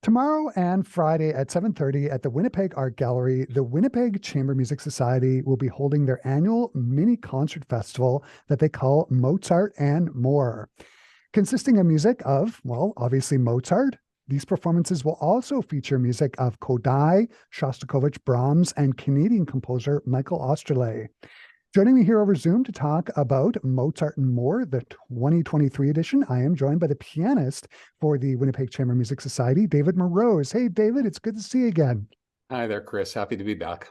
Tomorrow and Friday at 7:30 at the Winnipeg Art Gallery, the Winnipeg Chamber Music Society will be holding their annual mini concert festival that they call Mozart and More, consisting of music of, well, obviously Mozart. These performances will also feature music of Kodai, Shostakovich, Brahms, and Canadian composer Michael Osterley. Joining me here over Zoom to talk about Mozart and More, the 2023 edition, I am joined by the pianist for the Winnipeg Chamber Music Society, David Moroz. Hey, David, it's good to see you again. Hi there, Chris. Happy to be back.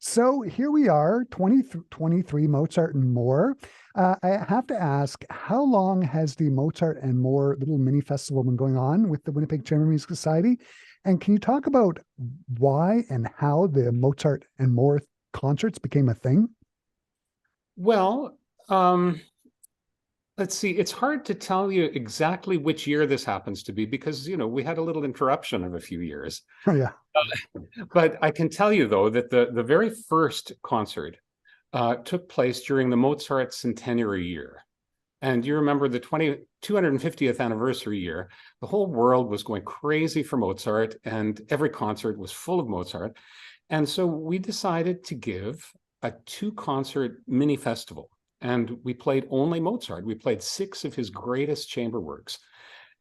So here we are, 2023 Mozart and More. I have to ask, how long has the Mozart and More little mini festival been going on with the Winnipeg Chamber Music Society? And can you talk about why and how the Mozart and More concerts became a thing? Well, let's see. It's hard to tell you exactly which year this happens to be because, we had a little interruption of a few years. Oh, yeah. But I can tell you, though, that the very first concert took place during the Mozart centenary year. And you remember the 250th anniversary year, the whole world was going crazy for Mozart, and every concert was full of Mozart. And so we decided to give a 2-concert mini festival, and we played only Mozart. We played 6 of his greatest chamber works,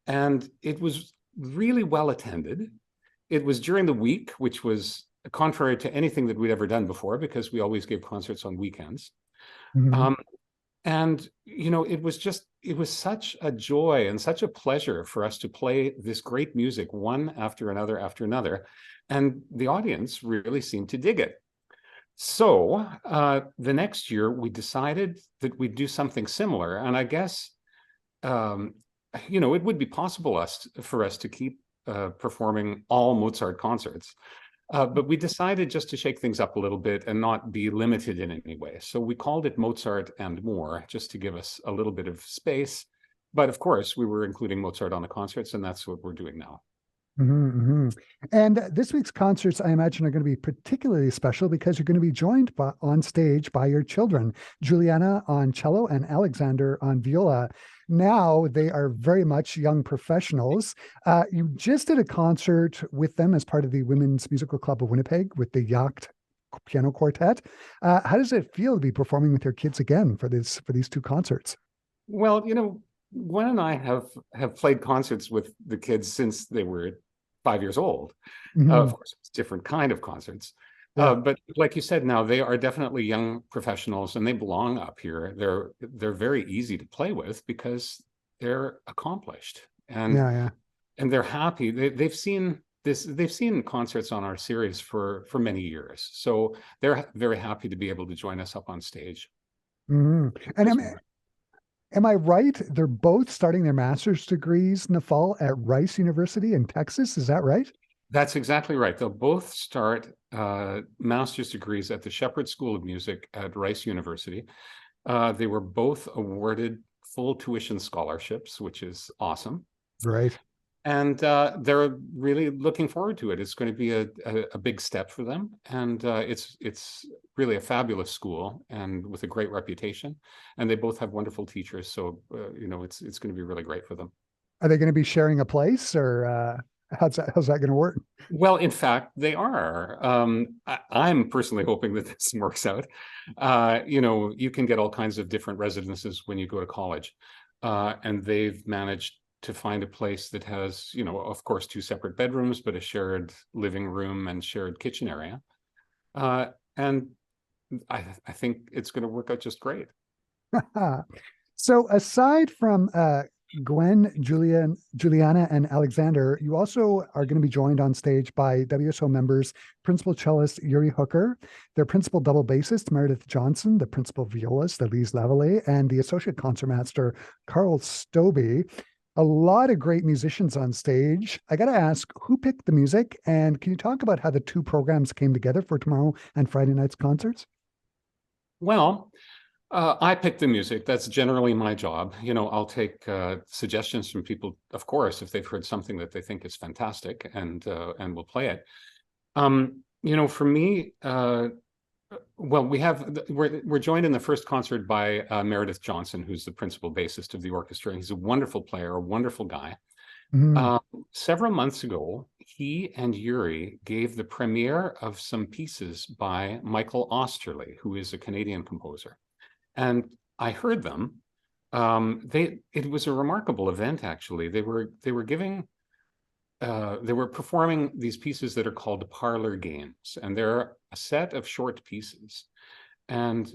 and it was really well attended. It was during the week, which was contrary to anything that we'd ever done before, because we always gave concerts on weekends. And, it was such a joy and such a pleasure for us to play this great music, one after another. And the audience really seemed to dig it. So the next year, we decided that we'd do something similar. And I guess, it would be possible for us to keep performing all Mozart concerts. But we decided just to shake things up a little bit and not be limited in any way. So we called it Mozart and More, just to give us a little bit of space. But of course, we were including Mozart on the concerts, and that's what we're doing now. And this week's concerts, I imagine, are going to be particularly special because you're going to be joined on stage by your children, Juliana on cello and Alexander on viola. Now they are very much young professionals. You just did a concert with them as part of the Women's Musical Club of Winnipeg with the Yacht Piano Quartet. How does it feel to be performing with your kids again for these 2 concerts? Well, Gwen and I have played concerts with the kids since they were 5 years old. Of course, it's a different kind of concerts. Yeah. But like you said, now they are definitely young professionals and they belong up here. They're very easy to play with because they're accomplished and they're happy. They've seen concerts on our series for many years. So they're very happy to be able to join us up on stage. And am I right? They're both starting their master's degrees in the fall at Rice University in Texas. Is that right? That's exactly right. They'll both start master's degrees at the Shepherd School of Music at Rice University. They were both awarded full tuition scholarships, which is awesome. Right. And they're really looking forward to it. It's going to be a big step for them. And it's really a fabulous school and with a great reputation. And they both have wonderful teachers. So, it's going to be really great for them. Are they going to be sharing a place or how's that going to work? Well, in fact, they are. I'm personally hoping that this works out. You can get all kinds of different residences when you go to college. And they've managed to find a place that has, of course, 2 separate bedrooms, but a shared living room and shared kitchen area. And I think it's going to work out just great. So aside from Gwen, Juliana, and Alexander, you also are going to be joined on stage by WSO members, principal cellist Yuri Hooker, their principal double bassist Meredith Johnson, the principal violist Elise Lavallee, and the associate concertmaster Carl Stobie. A lot of great musicians on stage. I got to ask, who picked the music? And can you talk about how the 2 programs came together for tomorrow and Friday night's concerts? Well, I pick the music. That's generally my job. I'll take suggestions from people, of course, if they've heard something that they think is fantastic, and we'll play it. For me, well, we're joined in the first concert by Meredith Johnson, who's the principal bassist of the orchestra. He's a wonderful player, a wonderful guy. Mhm. Several months ago, he and Yuri gave the premiere of some pieces by Michael Osterley, who is a Canadian composer. And I heard them. It was a remarkable event, actually. They were performing these pieces that are called parlor games, and they're a set of short pieces. And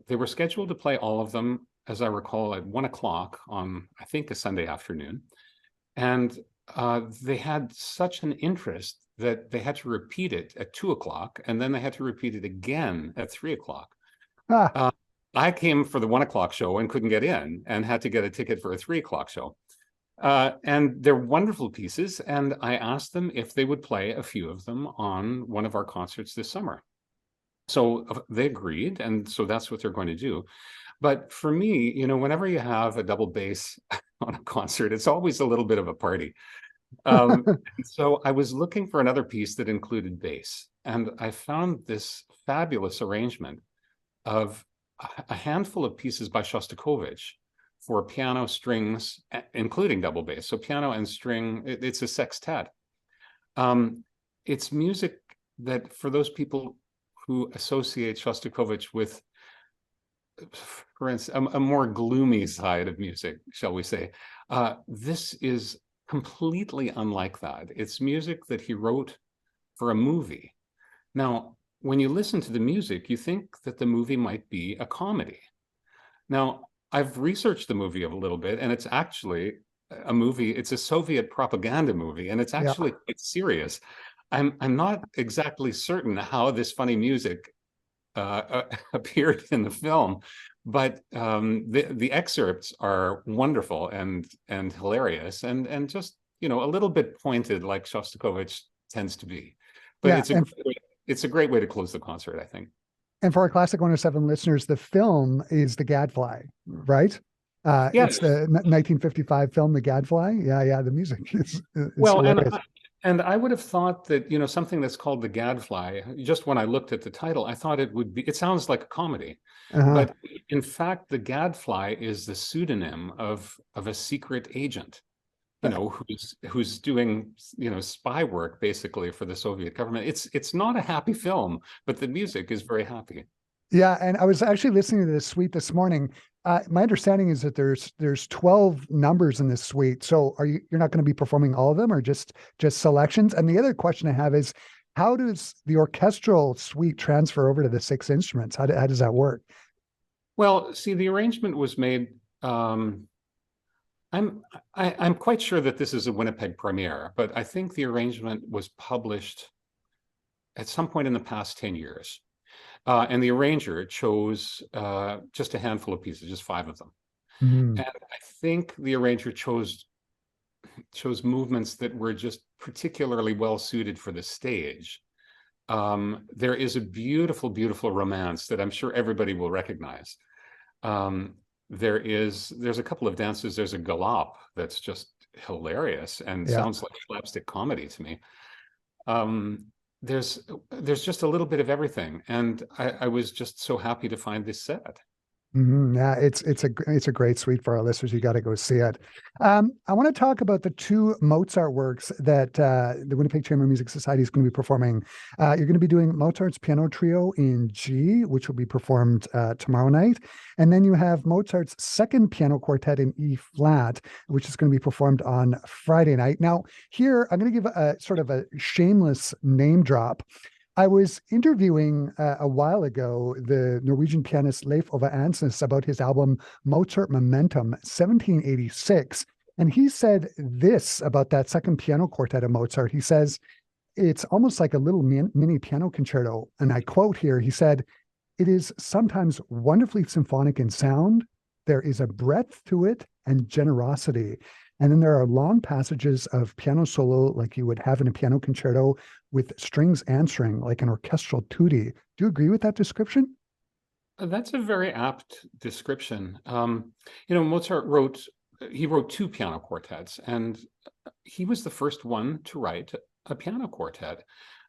they were scheduled to play all of them, as I recall, at 1 o'clock on, I think, a Sunday afternoon. And they had such an interest that they had to repeat it at 2 o'clock, and then they had to repeat it again at 3 o'clock. Ah, Uh, I came for the 1 o'clock show and couldn't get in and had to get a ticket for a 3 o'clock show. And they're wonderful pieces. And I asked them if they would play a few of them on one of our concerts this summer. So they agreed. And so that's what they're going to do. But for me, whenever you have a double bass on a concert, it's always a little bit of a party. So I was looking for another piece that included bass. And I found this fabulous arrangement of a handful of pieces by Shostakovich for piano, strings, including double bass. So piano and string, it's a sextet. It's music that, for those people who associate Shostakovich with, for instance, a more gloomy side of music, shall we say, this is completely unlike that. It's music that he wrote for a movie. Now, when you listen to the music, you think that the movie might be a comedy. Now, I've researched the movie a little bit, and it's actually a movie. It's a Soviet propaganda movie, and it's yeah. actually quite serious. I'm not exactly certain how this funny music appeared in the film, but the excerpts are wonderful and hilarious, and just a little bit pointed, like Shostakovich tends to be. But Yeah. it's a great way to close the concert, I think. And for our Classic 107 listeners, the film is The Gadfly, right? Yes. It's the 1955 film, The Gadfly. Yeah, yeah. The music is Well, hilarious. and I would have thought that, something that's called The Gadfly, just when I looked at the title, I thought it sounds like a comedy. Uh-huh. But in fact, The Gadfly is the pseudonym of a secret agent, who's doing, spy work basically for the Soviet government. It's not a happy film, but the music is very happy. Yeah, and I was actually listening to this suite this morning. My understanding is that there's 12 numbers in this suite. So you're not going to be performing all of them, or just selections? And the other question I have is, how does the orchestral suite transfer over to the 6 instruments? How does that work? Well, see, the arrangement was made. I'm quite sure that this is a Winnipeg premiere, but I think the arrangement was published at some point in the past 10 years. And the arranger chose just a handful of pieces, just 5 of them. Mm-hmm. And I think the arranger chose movements that were just particularly well suited for the stage. There is a beautiful, beautiful romance that I'm sure everybody will recognize. There's a couple of dances. There's a galop that's just hilarious and sounds like slapstick comedy to me. There's just a little bit of everything, and I was just so happy to find this set. Mm-hmm. Yeah, it's a great suite for our listeners. You got to go see it. I want to talk about the 2 Mozart works that the Winnipeg Chamber Music Society is going to be performing. You're going to be doing Mozart's Piano Trio in G, which will be performed tomorrow night, and then you have Mozart's Second Piano Quartet in E flat, which is going to be performed on Friday night. Now, here I'm going to give a sort of a shameless name drop. I was interviewing a while ago the Norwegian pianist Leif Ove Ansnes about his album Mozart Momentum 1786. And he said this about that second piano quartet of Mozart. He says, it's almost like a little mini piano concerto. And I quote here, he said, "It is sometimes wonderfully symphonic in sound. There is a breadth to it and generosity. And then there are long passages of piano solo like you would have in a piano concerto with strings answering like an orchestral tutti." Do you agree with that description? That's a very apt description. Mozart wrote 2 piano quartets, and he was the first one to write a piano quartet.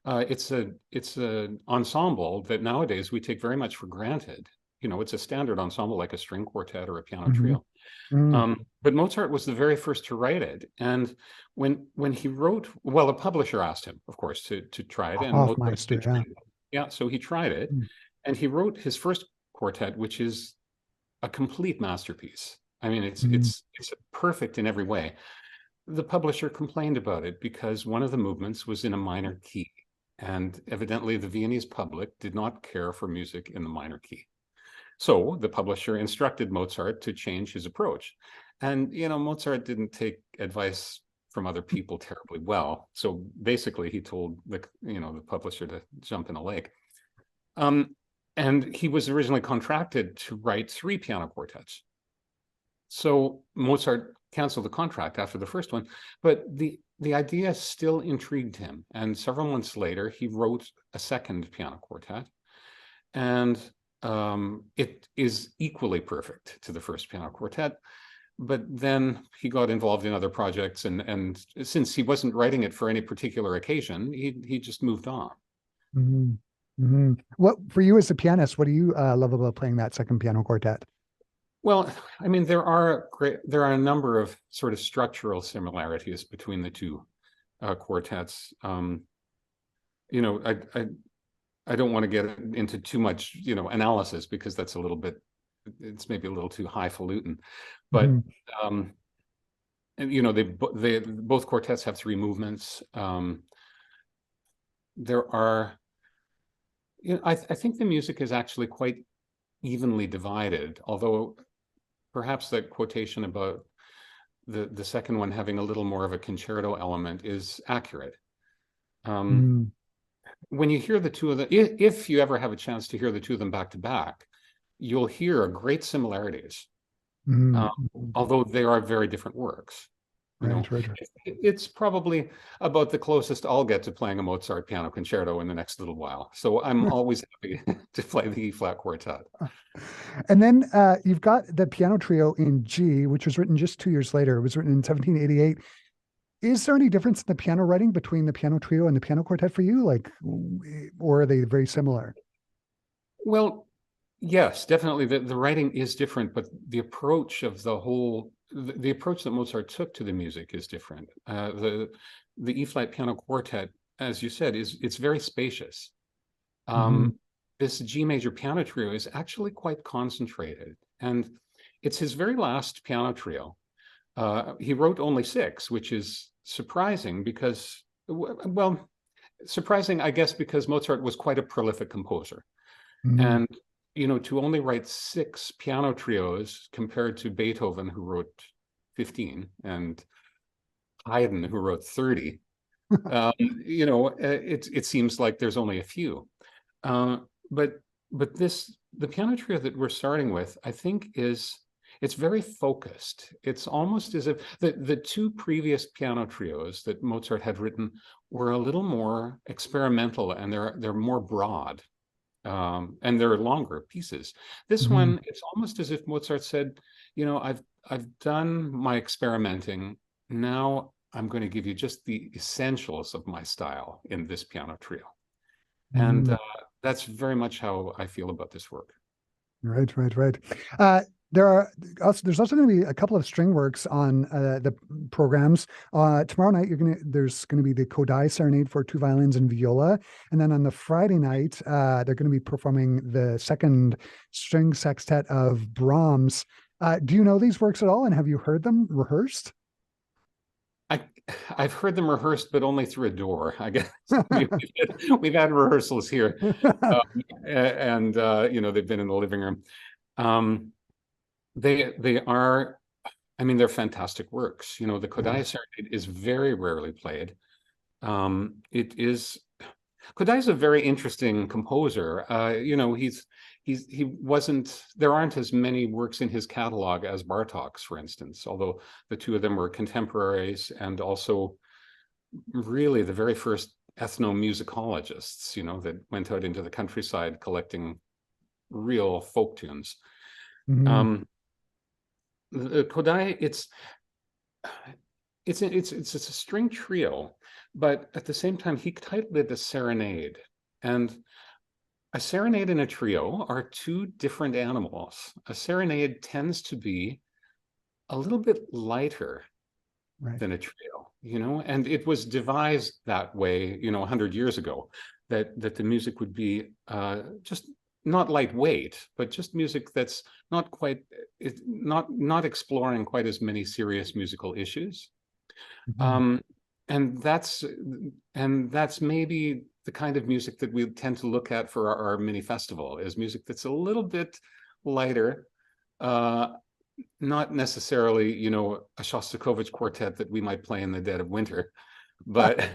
It's an ensemble that nowadays we take very much for granted. It's a standard ensemble like a string quartet or a piano trio. Mm. But Mozart was the very first to write it. And when he wrote, well, a publisher asked him, of course, to try it, and Mozart Hofmeister, did try yeah. it. Yeah, so he tried it, Mm. and he wrote his first quartet, which is a complete masterpiece. I mean, Mm. it's perfect in every way. The publisher complained about it because one of the movements was in a minor key, and evidently the Viennese public did not care for music in the minor key. So the publisher instructed Mozart to change his approach. And, Mozart didn't take advice from other people terribly well. So basically he told the publisher to jump in a lake. And he was originally contracted to write 3 piano quartets. So Mozart canceled the contract after the first one, but the idea still intrigued him. And several months later, he wrote a second piano quartet, and it is equally perfect to the first piano quartet. But then he got involved in other projects, and since he wasn't writing it for any particular occasion, he just moved on. Mm. Mm. What for you as a pianist? What do you love about playing that second piano quartet? Well, I mean, there are a number of sort of structural similarities between the two quartets. I don't want to get into too much, analysis, because that's it's maybe a little too highfalutin. But Mm. and they both quartets have 3 movements. There are, I think the music is actually quite evenly divided, although perhaps that quotation about the second one having a little more of a concerto element is accurate. Mm. When you hear the two of them, if you ever have a chance to hear the two of them back to back, you'll hear great similarities, Mm. although they are very different works. Right, right. It's probably about the closest I'll get to playing a Mozart piano concerto in the next little while. So I'm always happy to play the E-flat quartet. And then you've got the piano trio in G, which was written just 2 years later. It was written in 1788. Is there any difference in the piano writing between the piano trio and the piano quartet for you? Or are they very similar? Well, yes, definitely. The writing is different, but the approach of the approach that Mozart took to the music is different. The E-flat piano quartet, as you said, it's very spacious. Mm-hmm. This G major piano trio is actually quite concentrated, and it's his very last piano trio. He wrote only 6, which is surprising because, well, surprising, I guess, because Mozart was quite a prolific composer. Mm-hmm. And, to only write 6 piano trios compared to Beethoven, who wrote 15, and Haydn, who wrote 30, it seems like there's only a few. But the piano trio that we're starting with, I think it's very focused. It's almost as if the 2 previous piano trios that Mozart had written were a little more experimental, and they're more broad, and they're longer pieces. This Mm-hmm. one, it's almost as if Mozart said, I've done my experimenting. Now I'm going to give you just the essentials of my style in this piano trio. And Mm-hmm. that's very much how I feel about this work. Right, right, right. There's also going to be a couple of string works on the programs. Tomorrow night, there's going to be the Kodai Serenade for 2 violins and viola, and then on the Friday night, they're going to be performing the second string sextet of Brahms. Do you know these works at all, and have you heard them rehearsed? I've heard them rehearsed, but only through a door, I guess. We've had rehearsals here, and they've been in the living room. They are, I mean, they're fantastic works. The Kodai Serenade is very rarely played. Kodai is a very interesting composer. He wasn't, there aren't as many works in his catalog as Bartók's, for instance, although the 2 of them were contemporaries, and also really the very first ethnomusicologists, that went out into the countryside collecting real folk tunes. Mm-hmm. The Kodai, it's a string trio, but at the same time, he titled it a serenade. And a serenade and a trio are 2 different animals. A serenade tends to be a little bit lighter Right. than a trio, and it was devised that way, 100 years ago, that the music would be just not lightweight, but just music that's not quite, not exploring quite as many serious musical issues. Mhm. Um, and that's maybe the kind of music that we tend to look at for our mini festival, is music that's a little bit lighter, uh, not necessarily, a Shostakovich quartet that we might play in the dead of winter, but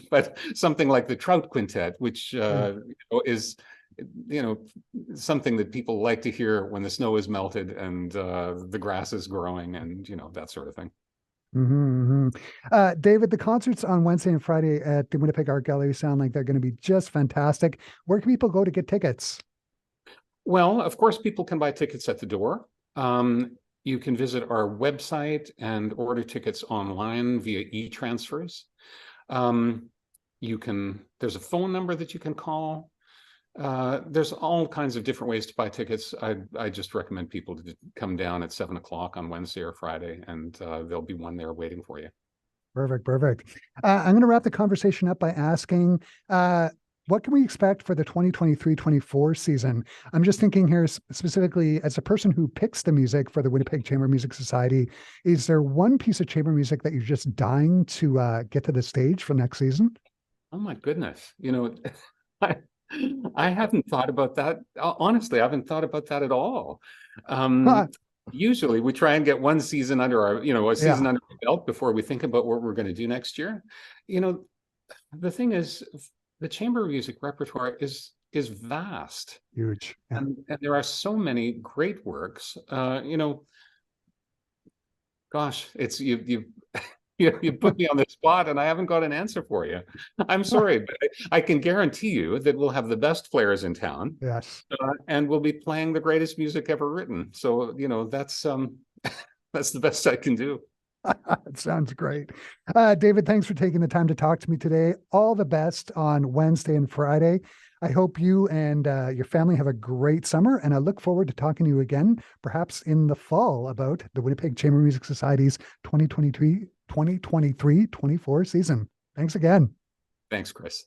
but something like the Trout Quintet, which Sure. is, you know, something that people like to hear when the snow is melted and the grass is growing, and that sort of thing. David, the concerts on Wednesday and Friday at the Winnipeg Art Gallery sound like they're going to be just fantastic. Where can people go to get tickets? Well, of course, people can buy tickets at the door. You can visit our website and order tickets online via e-transfers. Um, there's a phone number that you can call. There's all kinds of different ways to buy tickets. I just recommend people to come down at 7 o'clock on Wednesday or Friday, and there'll be one there waiting for you. Perfect, perfect. I'm going to wrap the conversation up by asking, what can we expect for the 2023-24 season? I'm just thinking here specifically as a person who picks the music for the Winnipeg Chamber Music Society. Is there one piece of chamber music that you're just dying to get to the stage for next season? Oh my goodness. I, I haven't thought about that. Honestly, I haven't thought about that at all. Um, Usually we try and get one season under a season Yeah, under our belt before we think about what we're going to do next year. You know, the thing is, the chamber music repertoire is vast, huge. Yeah. and there are so many great works. Gosh, it's you you put me on the spot, and I haven't got an answer for you. I'm sorry, but I can guarantee you that we'll have the best players in town, Yes. and we'll be playing the greatest music ever written. So that's that's the best I can do. It sounds great. David, thanks for taking the time to talk to me today. All the best on Wednesday and Friday. I hope you and your family have a great summer, and I look forward to talking to you again, perhaps in the fall, about the Winnipeg Chamber Music Society's 2023-24 season. Thanks again. Thanks, Chris.